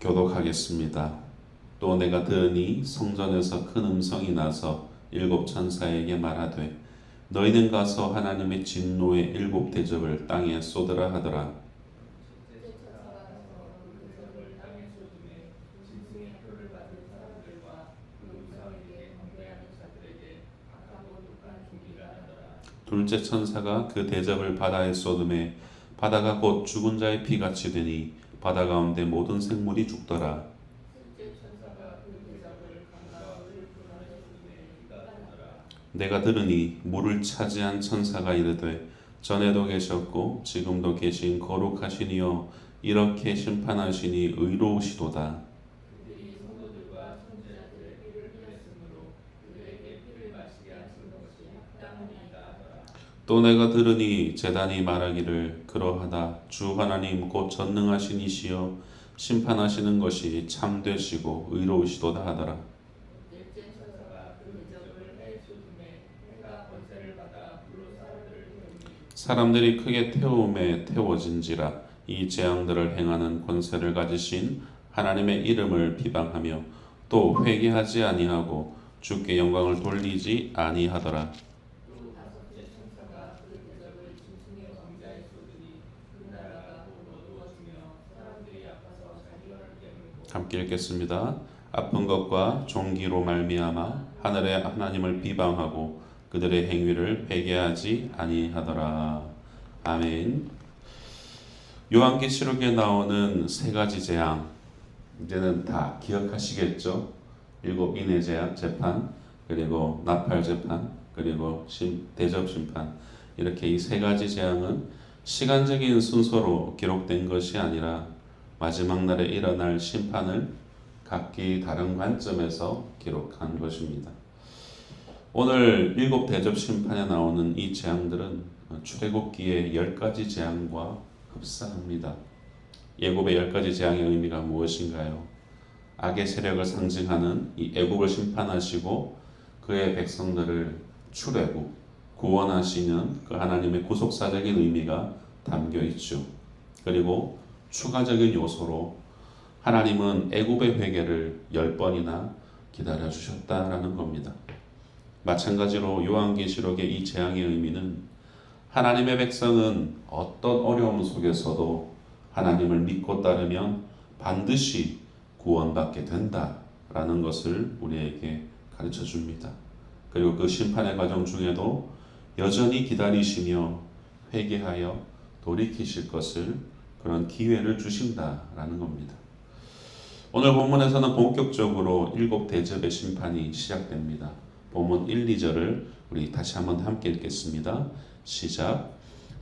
교독하겠습니다. 또 내가 들으니 성전에서 큰 음성이 나서 일곱 천사에게 말하되 너희는 가서 하나님의 진노의 일곱 대접을 땅에 쏟으라 하더라. 둘째 천사가 그 대접을 바다에 쏟음에 바다가 곧 죽은 자의 피같이 되니 바다 가운데 모든 생물이 죽더라. 내가 들으니 물을 차지한 천사가 이르되 전에도 계셨고 지금도 계신 거룩하신 이여 이렇게 심판하시니 의로우시도다. 또 내가 들으니 제단이 말하기를 그러하다 주 하나님 곧 전능하신 이시여 심판하시는 것이 참되시고 의로우시도다 하더라. 사람들이 크게 태움에 태워진지라 이 재앙들을 행하는 권세를 가지신 하나님의 이름을 비방하며 또 회개하지 아니하고 주께 영광을 돌리지 아니하더라. 함께 읽겠습니다. 아픈 것과 종기로 말미암아 하늘의 하나님을 비방하고 그들의 행위를 회개하지 아니하더라. 아멘. 요한계시록에 나오는 세 가지 재앙 이제는 다 기억하시겠죠? 일곱 인의 재판 그리고 나팔 재판 그리고 대접 심판 이렇게 이 세 가지 재앙은 시간적인 순서로 기록된 것이 아니라 마지막 날에 일어날 심판을 각기 다른 관점에서 기록한 것입니다. 오늘 일곱 대접 심판에 나오는 이 재앙들은 출애굽기의 10가지 재앙과 흡사합니다. 애굽의 10가지 재앙의 의미가 무엇인가요? 악의 세력을 상징하는 이 애굽을 심판하시고 그의 백성들을 출애굽, 구원하시는 그 하나님의 구속사적인 의미가 담겨 있죠. 그리고 추가적인 요소로 하나님은 애굽의 회개를 10번이나 기다려 주셨다라는 겁니다. 마찬가지로 요한계시록의 이 재앙의 의미는 하나님의 백성은 어떤 어려움 속에서도 하나님을 믿고 따르면 반드시 구원받게 된다라는 것을 우리에게 가르쳐 줍니다. 그리고 그 심판의 과정 중에도 여전히 기다리시며 회개하여 돌이키실 것을 그런 기회를 주신다라는 겁니다. 오늘 본문에서는 본격적으로 일곱 대접의 심판이 시작됩니다. 본문 1, 2절을 우리 다시 한번 함께 읽겠습니다. 시작.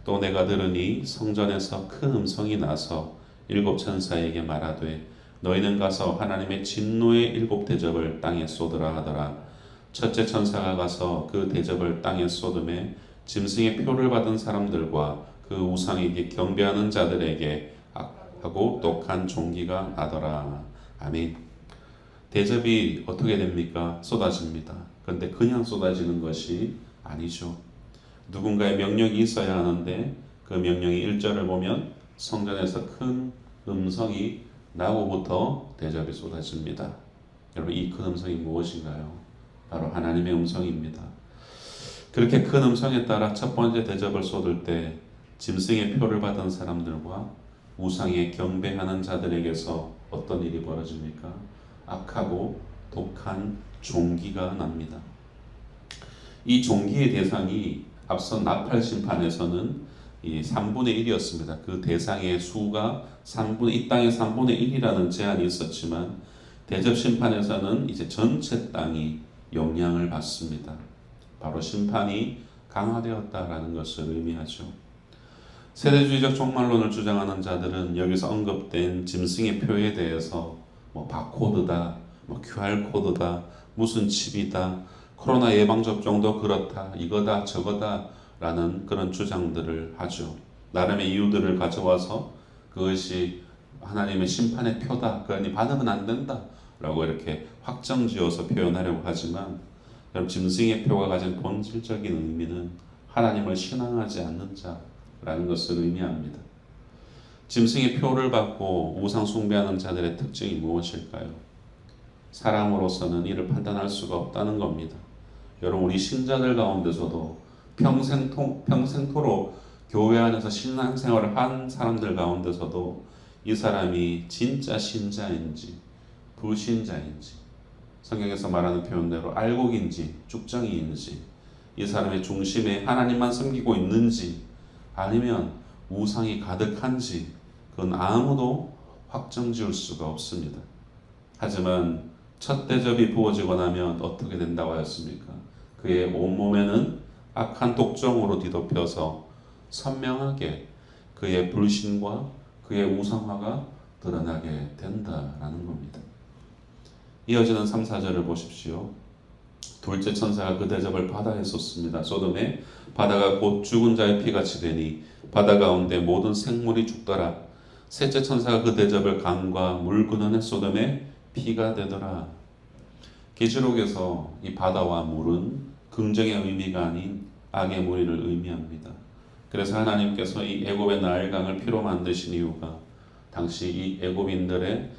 또 내가 들으니 성전에서 큰 음성이 나서 일곱 천사에게 말하되 너희는 가서 하나님의 진노의 일곱 대접을 땅에 쏟으라 하더라. 첫째 천사가 가서 그 대접을 땅에 쏟음에 짐승의 표를 받은 사람들과 그 우상에게 경배하는 자들에게 악하고 독한 종기가 나더라. 아멘. 대접이 어떻게 됩니까? 쏟아집니다. 그런데 그냥 쏟아지는 것이 아니죠. 누군가의 명령이 있어야 하는데 그 명령이 1절을 보면 성전에서 큰 음성이 나고부터 대접이 쏟아집니다. 여러분 이 큰 음성이 무엇인가요? 바로 하나님의 음성입니다. 그렇게 큰 음성에 따라 첫 번째 대접을 쏟을 때 짐승의 표를 받은 사람들과 우상에 경배하는 자들에게서 어떤 일이 벌어집니까? 악하고 독한 종기가 납니다. 이 종기의 대상이 앞선 나팔 심판에서는 이 3분의 1이었습니다. 그 대상의 수가 이 땅의 3분의 1이라는 제한이 있었지만 대접 심판에서는 이제 전체 땅이 영향을 받습니다. 바로 심판이 강화되었다라는 것을 의미하죠. 세대주의적 종말론을 주장하는 자들은 여기서 언급된 짐승의 표에 대해서 바코드다, QR코드다, 무슨 칩이다, 코로나 예방접종도 그렇다, 이거다, 저거다 라는 그런 주장들을 하죠. 나름의 이유들을 가져와서 그것이 하나님의 심판의 표다, 그러니 받으면 안 된다 라고 이렇게 확정지어서 표현하려고 하지만 여러분 짐승의 표가 가진 본질적인 의미는 하나님을 신앙하지 않는 자라는 것을 의미합니다. 짐승의 표를 받고 우상 숭배하는 자들의 특징이 무엇일까요? 사람으로서는 이를 판단할 수가 없다는 겁니다. 여러분, 우리 신자들 가운데서도 평생토록 교회 안에서 신앙생활을 한 사람들 가운데서도 이 사람이 진짜 신자인지 불신자인지, 성경에서 말하는 표현대로 알곡인지 쭉정이인지, 이 사람의 중심에 하나님만 섬기고 있는지 아니면 우상이 가득한지, 그건 아무도 확정 지을 수가 없습니다. 하지만 첫 대접이 부어지고 나면 어떻게 된다고 하였습니까? 그의 온몸에는 악한 독종으로 뒤덮여서 선명하게 그의 불신과 그의 우상화가 드러나게 된다라는 겁니다. 이어지는 3, 4절을 보십시오. 둘째 천사가 그 대접을 바다에 쏟습니다. 소돔에 바다가 곧 죽은 자의 피같이 되니 바다 가운데 모든 생물이 죽더라. 셋째 천사가 그 대접을 강과 물 근원의 소돔에 피가 되더라. 계시록에서 이 바다와 물은 긍정의 의미가 아닌 악의 무리를 의미합니다. 그래서 하나님께서 이 애굽의 나일강을 피로 만드신 이유가 당시 이 애굽인들은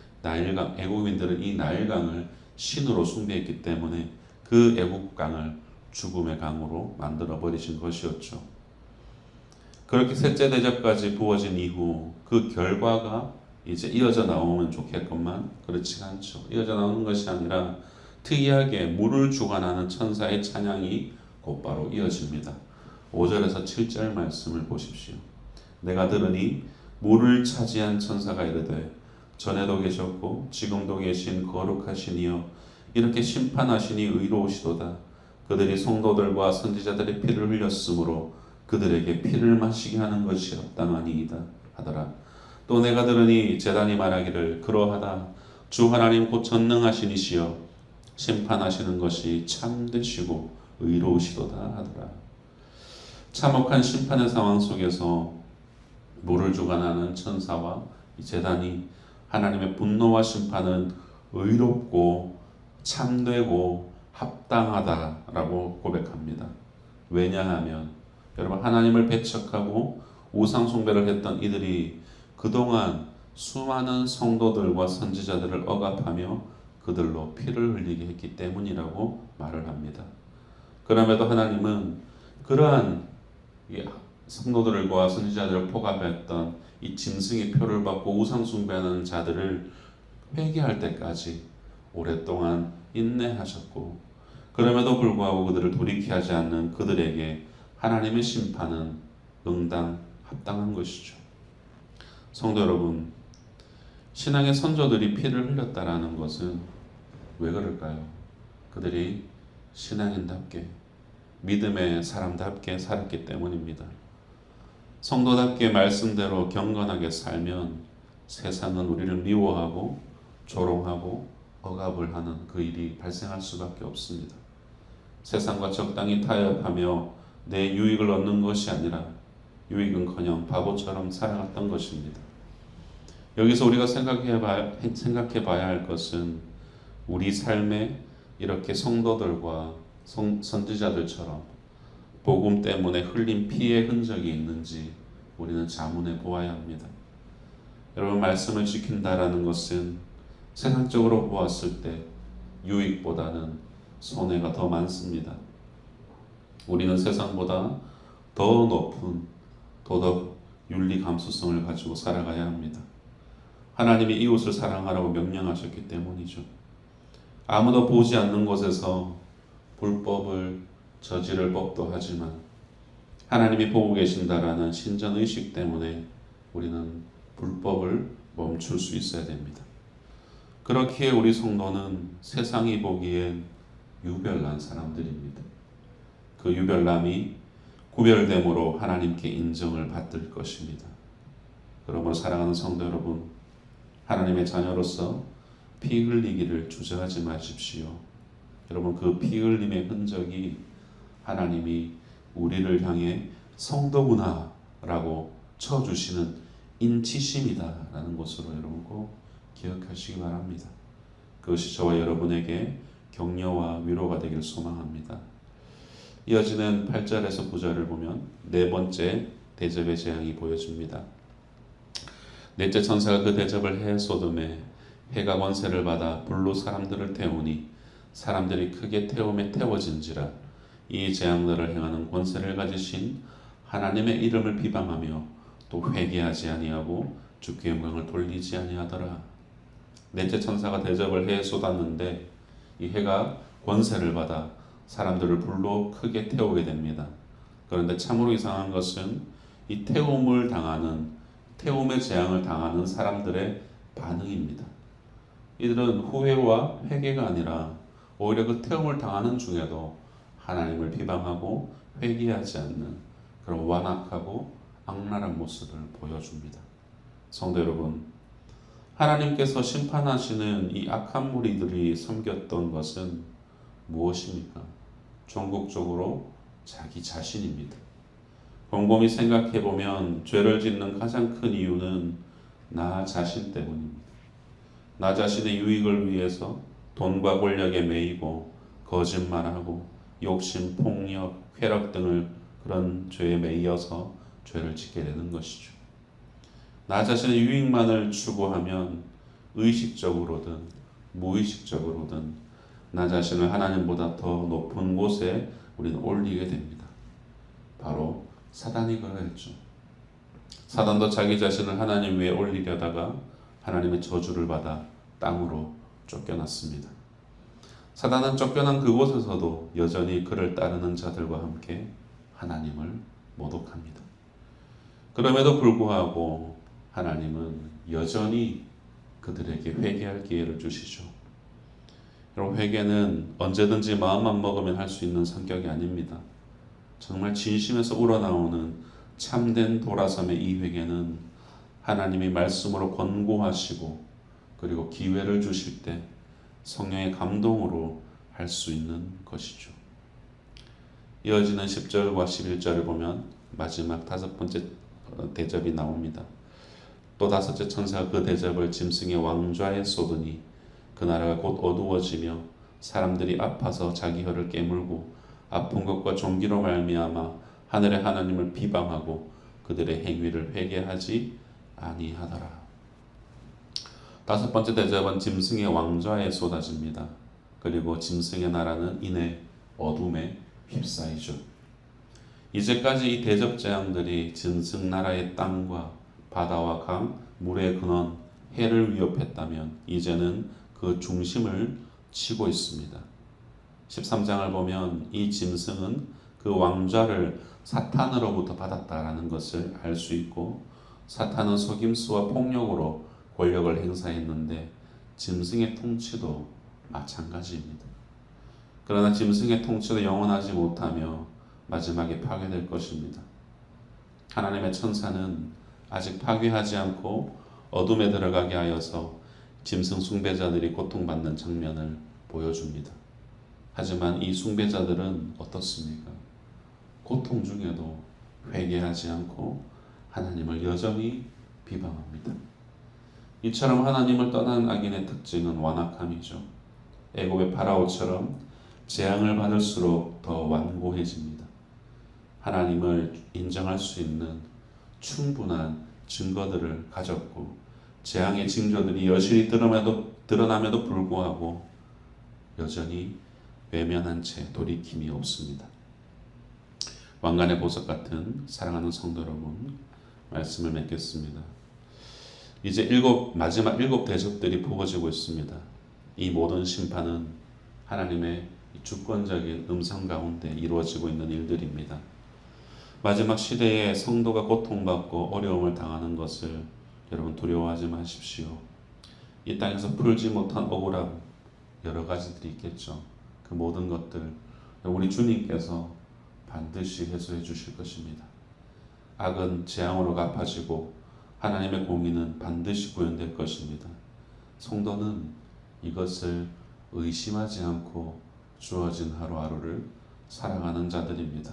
이 나일강을 신으로 숭배했기 때문에 그 애굽강을 죽음의 강으로 만들어 버리신 것이었죠. 그렇게 셋째 대접까지 부어진 이후 그 결과가 이제 이어져 나오면 좋겠건만 그렇지가 않죠. 이어져 나오는 것이 아니라 특이하게 물을 주관하는 천사의 찬양이 곧바로 이어집니다. 5절에서 7절 말씀을 보십시오. 내가 들으니 물을 차지한 천사가 이르되 전에도 계셨고 지금도 계신 거룩하신 이여 이렇게 심판하시니 의로우시도다. 그들이 성도들과 선지자들의 피를 흘렸으므로 그들에게 피를 마시게 하는 것이 합당하니이다 하더라. 또 내가 들으니 제단이 말하기를 그러하다. 주 하나님 곧 전능하신 이시여 심판하시는 것이 참되시고 의로우시도다 하더라. 참혹한 심판의 상황 속에서 물을 주관하는 천사와 이 제단이 하나님의 분노와 심판은 의롭고 참되고 합당하다라고 고백합니다. 왜냐하면 여러분, 하나님을 배척하고 우상 숭배를 했던 이들이 그동안 수많은 성도들과 선지자들을 억압하며 그들로 피를 흘리게 했기 때문이라고 말을 합니다. 그럼에도 하나님은 그러한 성도들과 선지자들을 포갑했던 이 짐승의 표를 받고 우상 숭배하는 자들을 회개할 때까지 오랫동안 인내하셨고, 그럼에도 불구하고 그들을 돌이키지 않는 그들에게 하나님의 심판은 응당 합당한 것이죠. 성도 여러분, 신앙의 선조들이 피를 흘렸다라는 것은 왜 그럴까요? 그들이 신앙인답게 믿음의 사람답게 살았기 때문입니다. 성도답게 말씀대로 경건하게 살면 세상은 우리를 미워하고 조롱하고 억압을 하는 그 일이 발생할 수밖에 없습니다. 세상과 적당히 타협하며 내 유익을 얻는 것이 아니라 유익은커녕 바보처럼 살아갔던 것입니다. 여기서 우리가 생각해 봐야 할 것은 우리 삶에 이렇게 성도들과 선지자들처럼 복음 때문에 흘린 피의 흔적이 있는지 우리는 자문해 보아야 합니다. 여러분, 말씀을 지킨다라는 것은 세상적으로 보았을 때 유익보다는 손해가 더 많습니다. 우리는 세상보다 더 높은 도덕 윤리 감수성을 가지고 살아가야 합니다. 하나님이 이웃을 사랑하라고 명령하셨기 때문이죠. 아무도 보지 않는 곳에서 불법을 저지를 법도 하지만 하나님이 보고 계신다라는 신전의식 때문에 우리는 불법을 멈출 수 있어야 됩니다. 그렇기에 우리 성도는 세상이 보기엔 유별난 사람들입니다. 그 유별남이 구별됨으로 하나님께 인정을 받을 것입니다. 그러므로 사랑하는 성도 여러분, 하나님의 자녀로서 피 흘리기를 주저하지 마십시오. 여러분, 그 피 흘림의 흔적이 하나님이 우리를 향해 성도구나 라고 쳐주시는 인치심이다 라는 것으로 여러분 꼭 기억하시기 바랍니다. 그것이 저와 여러분에게 격려와 위로가 되길 소망합니다. 이어지는 8절에서 9절을 보면 네 번째 대접의 재앙이 보여집니다. 넷째 천사가 그 대접을 해 소돔에 해가 권세를 받아 불로 사람들을 태우니 사람들이 크게 태움에 태워진지라. 이 재앙들을 행하는 권세를 가지신 하나님의 이름을 비방하며 또 회개하지 아니하고 주께 영광을 돌리지 아니하더라. 넷째 천사가 대접을 해 쏟았는데 이 해가 권세를 받아 사람들을 불로 크게 태우게 됩니다. 그런데 참으로 이상한 것은 이 태움의 재앙을 당하는 사람들의 반응입니다. 이들은 후회와 회개가 아니라 오히려 그 태움을 당하는 중에도 하나님을 비방하고 회개하지 않는 그런 완악하고 악랄한 모습을 보여줍니다. 성도 여러분, 하나님께서 심판하시는 이 악한 무리들이 섬겼던 것은 무엇입니까? 전국적으로 자기 자신입니다. 곰곰이 생각해보면 죄를 짓는 가장 큰 이유는 나 자신 때문입니다. 나 자신의 유익을 위해서 돈과 권력에 매이고 거짓말하고 욕심, 폭력, 쾌락 등을 그런 죄에 매이어서 죄를 짓게 되는 것이죠. 나 자신의 유익만을 추구하면 의식적으로든 무의식적으로든 나 자신을 하나님보다 더 높은 곳에 우리는 올리게 됩니다. 바로 사단이 그러했죠. 사단도 자기 자신을 하나님 위에 올리려다가 하나님의 저주를 받아 땅으로 쫓겨났습니다. 사단은 쫓겨난 그곳에서도 여전히 그를 따르는 자들과 함께 하나님을 모독합니다. 그럼에도 불구하고 하나님은 여전히 그들에게 회개할 기회를 주시죠. 여러분, 회개는 언제든지 마음만 먹으면 할 수 있는 성격이 아닙니다. 정말 진심에서 우러나오는 참된 돌아섬의 이 회개는 하나님이 말씀으로 권고하시고 그리고 기회를 주실 때 성령의 감동으로 할 수 있는 것이죠. 이어지는 10절과 11절을 보면 마지막 다섯 번째 대접이 나옵니다. 또 다섯째 천사가 그 대접을 짐승의 왕좌에 쏟으니 그 나라가 곧 어두워지며 사람들이 아파서 자기 혀를 깨물고 아픈 것과 종기로 말미암아 하늘의 하나님을 비방하고 그들의 행위를 회개하지 아니하더라. 다섯 번째 대접은 짐승의 왕좌에 쏟아집니다. 그리고 짐승의 나라는 이내 어둠에 휩싸이죠. 이제까지 이 대접 재앙들이 짐승 나라의 땅과 바다와 강, 물의 근원, 해를 위협했다면 이제는 그 중심을 치고 있습니다. 13장을 보면 이 짐승은 그 왕좌를 사탄으로부터 받았다라는 것을 알 수 있고 사탄은 속임수와 폭력으로 권력을 행사했는데 짐승의 통치도 마찬가지입니다. 그러나 짐승의 통치도 영원하지 못하며 마지막에 파괴될 것입니다. 하나님의 천사는 아직 파괴하지 않고 어둠에 들어가게 하여서 짐승 숭배자들이 고통받는 장면을 보여줍니다. 하지만 이 숭배자들은 어떻습니까? 고통 중에도 회개하지 않고 하나님을 여전히 비방합니다. 이처럼 하나님을 떠난 악인의 특징은 완악함이죠. 애굽의 파라오처럼 재앙을 받을수록 더 완고해집니다. 하나님을 인정할 수 있는 충분한 증거들을 가졌고 재앙의 징조들이 여실히 드러남에도 불구하고 여전히 외면한 채 돌이킴이 없습니다. 왕관의 보석 같은 사랑하는 성도 여러분, 말씀을 맺겠습니다. 이제 마지막 일곱 대접들이 부어지고 있습니다. 이 모든 심판은 하나님의 주권적인 음성 가운데 이루어지고 있는 일들입니다. 마지막 시대에 성도가 고통받고 어려움을 당하는 것을 여러분 두려워하지 마십시오. 이 땅에서 풀지 못한 억울함 여러 가지들이 있겠죠. 그 모든 것들 우리 주님께서 반드시 해소해 주실 것입니다. 악은 재앙으로 갚아지고 하나님의 공의는 반드시 구현될 것입니다. 성도는 이것을 의심하지 않고 주어진 하루하루를 살아가는 자들입니다.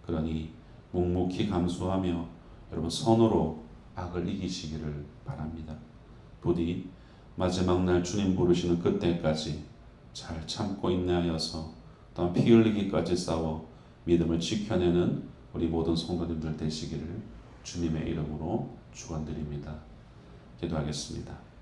그러니 묵묵히 감수하며 여러분 선으로 악을 이기시기를 바랍니다. 부디 마지막 날 주님 부르시는 그때까지 잘 참고 인내하여서 또한 피 흘리기까지 싸워 믿음을 지켜내는 우리 모든 성도님들 되시기를 주님의 이름으로 축원드립니다. 기도하겠습니다.